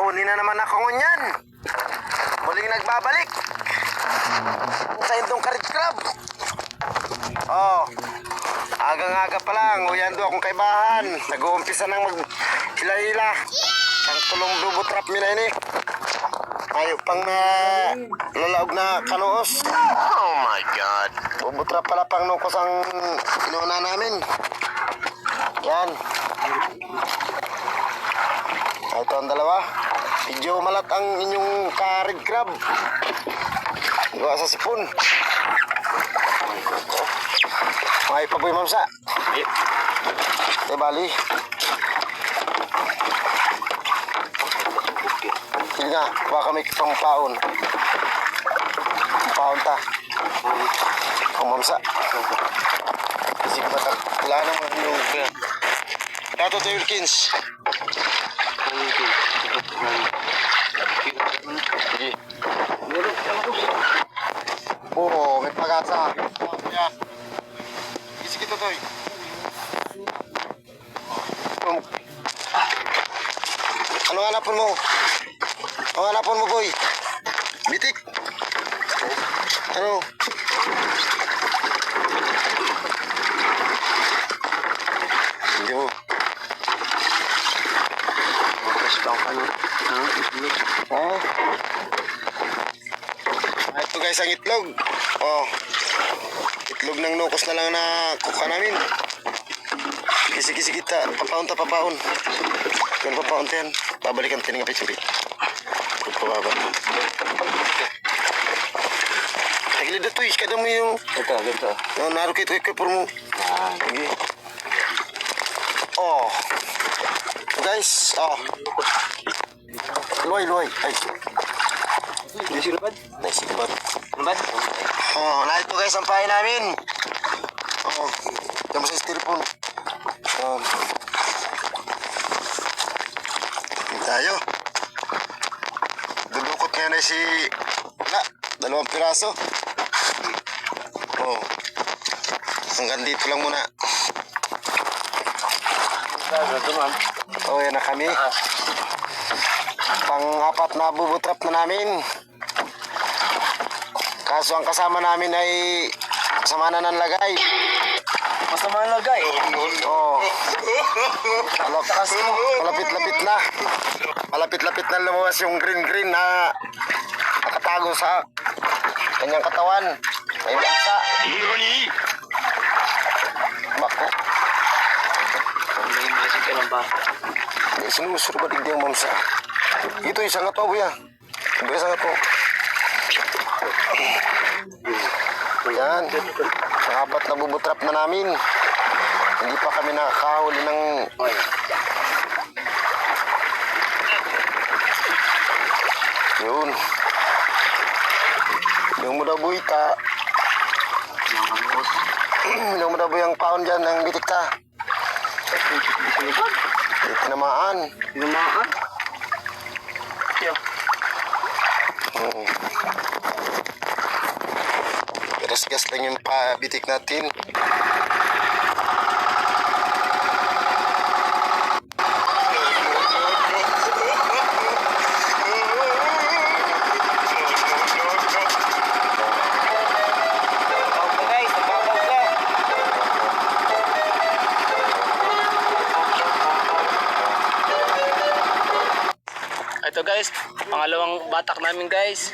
Huli na naman ako ngunyan. Muling nagbabalik sa Indong Karit Club. Oh, agang-aga pa lang. Uyando akong kaibahan. Nag-uumpisa nang mag-hila-hila. Ang tulong bubutrap nila ini. Tayo pang na lalaog na kanoos. Oh my God. Bubutrap pala pang nukos ang inuna namin. Yan. Ito ang dalawa. Medyo malat ang inyong ka-red crab. Gawa sa sipon. May paboy mamsa. Bali. Sige nga, baka may pang paon. Paon ta. Pang mamsa. Kasi ba wala naman yung Dato to Wilkins. Sige. Oo, may pag-asa. Yan. Sige to toy. Ano hanapon mo? Ano hanapon mo, boy? Bitik. Ano? Hindi mo. Ito guys ang itlog. Oh. Itlog ng nukos na lang na kuka namin. Kisi-kisi kita. Papaon ta papaon. Kung papaon ta yan. Babalikan tining apit-apit. Pagpababa. Tagilid na to. Iskada mo yung... Ito. Narukit ko por mo. Sige. Oh. Guys. Oh. Luay. Ay. Nasilubad? Lubad? Oh, na ito guys ang pahay namin. Oh. Diyan mo sa styrofoam. Tayo. Dudukot ngayon ay si... Wala. 2 piraso. Oh. Hanggang dito lang muna. Oh, yan na kami. Pang-apat na bubutrap na namin. Kaso ang kasama namin ay kasama na ng lagay. Masama ang lagay. Oo. Malapit-lapit na. Malapit-lapit na lumabas yung green na nakatago sa kanyang katawan. May mansa. Bako. May masig ka lang ba? May sinusuro ba digdi ang mamsa? Ito isang nga to, buya. Iba isang nga to. Yan. Ang 4 na bubutrap na namin. Hindi pa kami nakakahuli ng... Yun. Yung mo daw buhay ta. Yung mo daw buhay ang paon dyan ng bitik ta. Tinamaan. Gas lang yung pabitik natin. Ito guys, pangalawang batak namin guys.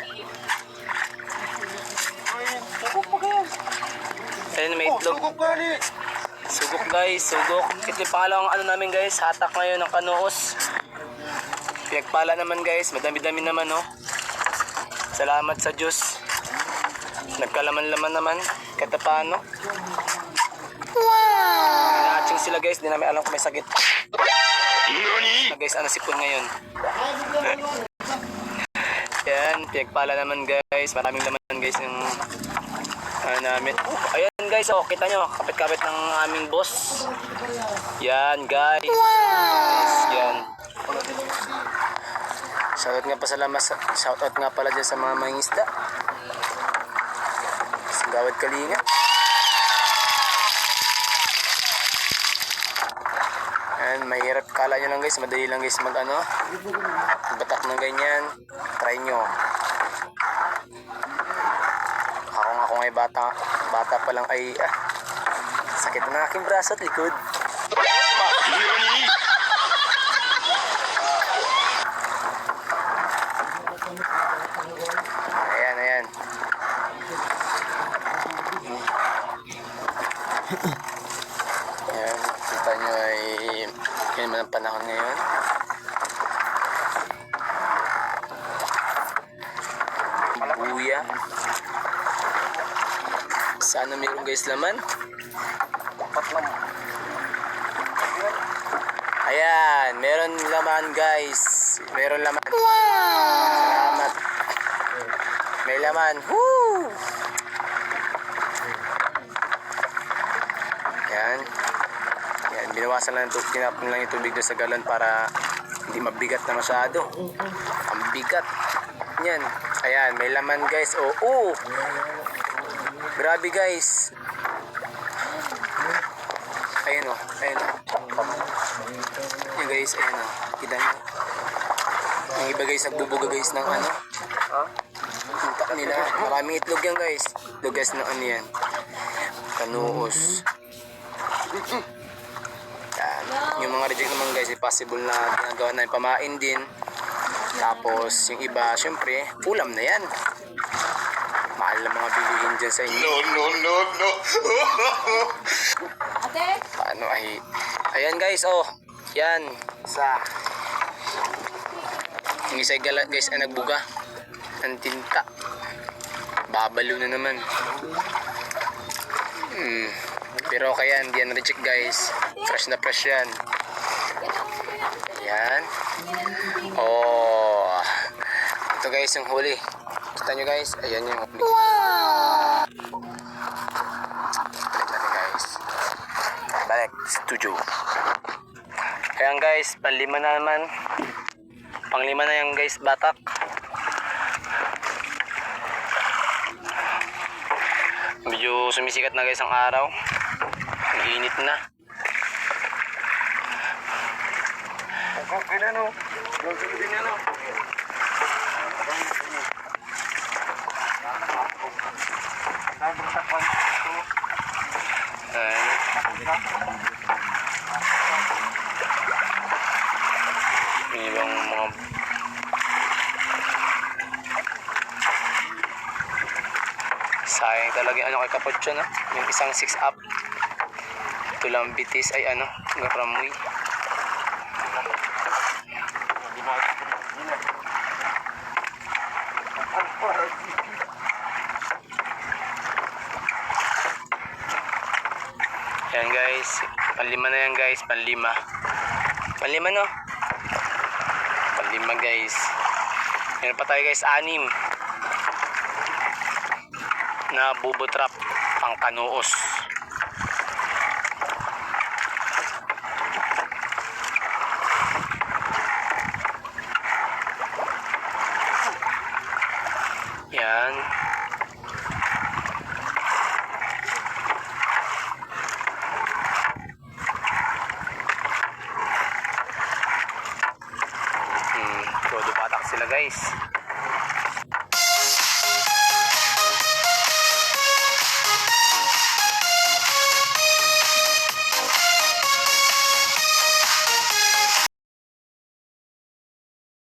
Ayun, may itlog. Sugok guys, sugok. Ito yung pangalawang ano namin guys, hatak ngayon ng kanoos. Pinagpala naman guys, madami-dami naman oh. Salamat sa Diyos. Nagkalaman-laman naman, kahit paano. Naaching sila guys, di namin alam kung may sakit. Guys, ano sipon ngayon. Yan, pinagpala naman guys, maraming laman guys yung namin. Ayan guys, oh, kita nyo, kapit-kapit ng aming boss. Yan guys. Yan. Shoutout nga pala dyan sa mga mangingisda. Sa Gawad Kalinga. And mahirap, kala nyo lang guys, madali lang guys mag batak ng ganyan, try nyo. Ako ngay bata pa lang ay sakit na aking braso at likod. Ayan. Ayan, kita nyo ay yun man ang panahon ngayon. Buya. Sana meron guys laman. Ayan, meron laman guys. Meron laman. Salamat. May laman. Woo! Ayan. Ayan, binawasan lang ito. Tinapon lang yung tubig doon sa galon para hindi mabigat na masyado. Ang bigat. Yan. Ayan, may laman guys. Oh. Grabe guys. Ayan o. Ayan guys, ayan o. Kita nyo. Yung iba guys, nagbubuga guys ng ano. Punta nila. Maraming itlog yan guys. Itlog guys ng ano yan. Kanuos. Yan. Yung mga reject naman guys, possible na ginagawa na yung pamain din. Tapos yung iba, syempre, ulam na yan. Mahal na mga bilihin dyan sa inyo. No. Ate? Paano ay... Ayan guys, oh. Yan. Yung isa guys ay nagbuga. Ang tinta. Babalo na naman. Pero okay yan, di yan reject guys. Fresh na fresh yan. Yan. Oh. Ito guys yung huli. Kita nyo guys, ayan yung huli. Wow! Balik natin guys. Balik, studio. Ayan guys, panglima na naman. Panglima na yan guys, batak. Medyo sumisikat na guys ang araw. Ang init na. May ibang mga sayang talaga yung ano kay Kapotso na yung isang 6 up tulang bitis ay ano garamoy. Yan guys, panlima na yan guys, panlima no, panlima guys. Meron pa tayo guys 6 na bubo trap pang kanuos. Yan. Todo batak sila guys.